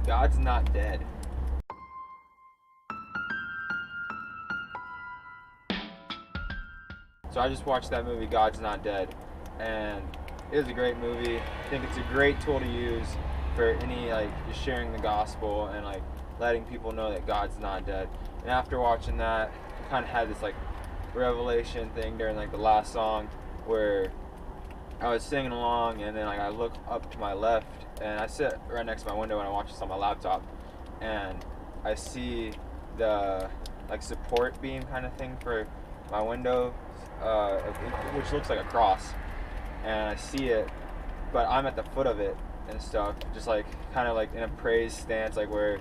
God's not dead. So I just watched that movie, God's Not Dead, and it was a great movie. I think it's a great tool to use for any, like, just sharing the gospel and, like, letting people know that God's not dead. And after watching that, I kind of had this, like, revelation thing during, like, the last song where I was singing along, and then, like, I look up to my left, and I sit right next to my window and I watch this on my laptop, and I see the, like, support beam kind of thing for my window, which looks like a cross, and I see it, but I'm at the foot of it and stuff, just like kind of like in a praise stance, like where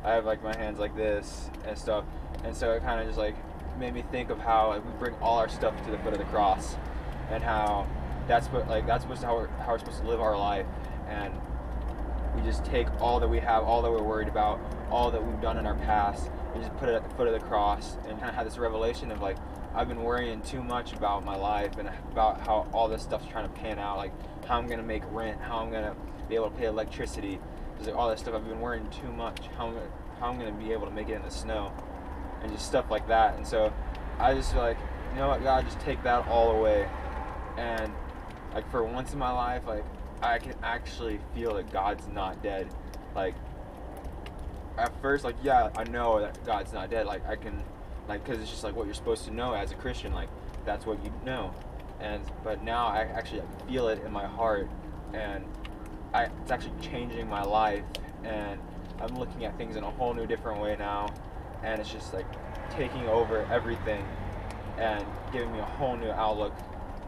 I have like my hands like this and stuff, and so it kind of just like made me think of how, like, we bring all our stuff to the foot of the cross, and how that's how we're supposed to live our life, and we just take all that we have, all that we're worried about, all that we've done in our past, and just put it at the foot of the cross, and kind of have this revelation of, like, I've been worrying too much about my life and about how all this stuff's trying to pan out, like how I'm gonna make rent, how I'm gonna be able to pay electricity, just like all that stuff. I've been worrying too much, how I'm gonna be able to make it in the snow, and just stuff like that. And so I just feel like, you know what, God, just take that all away, and like for once in my life, like I can actually feel that God's not dead. Like at first, like, yeah, I know that God's not dead, like I can, like, because it's just like what you're supposed to know as a Christian, like that's what you know. But now I actually feel it in my heart, and it's actually changing my life, and I'm looking at things in a whole new different way now, and it's just like taking over everything and giving me a whole new outlook,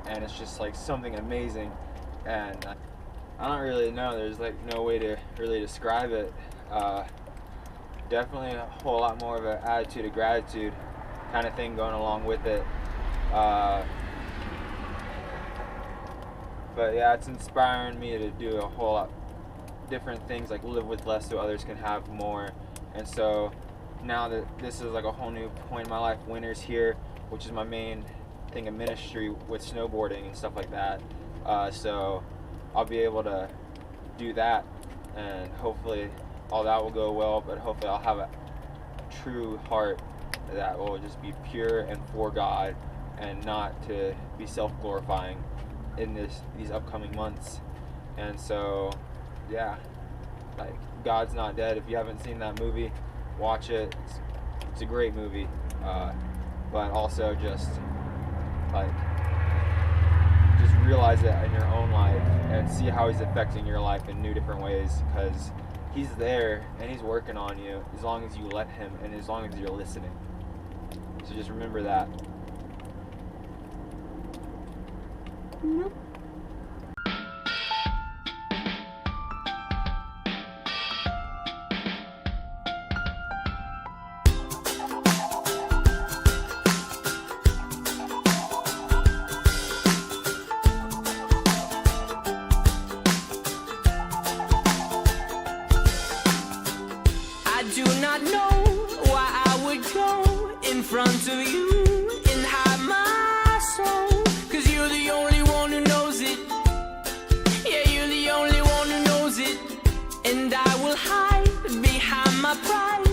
and it's just like something amazing. And I don't really know, there's like no way to really describe it. Definitely a whole lot more of an attitude of gratitude kind of thing going along with it. But yeah, it's inspiring me to do a whole lot different things, like live with less so others can have more. And so now that this is like a whole new point in my life, winter's here, which is my main thing of ministry with snowboarding and stuff like that. So I'll be able to do that, and hopefully all that will go well, but hopefully I'll have a true heart that will just be pure and for God, and not to be self-glorifying in these upcoming months. And so yeah, like God's Not Dead, if you haven't seen that movie, watch it. It's a great movie, but also just realize it in your own life and see how he's affecting your life in new different ways, because he's there and he's working on you as long as you let him and as long as you're listening. So just remember that. I do not know why I would go in front of you and hide my soul, 'cause you're the only one who knows it. Yeah, you're the only one who knows it. And I will hide behind my pride,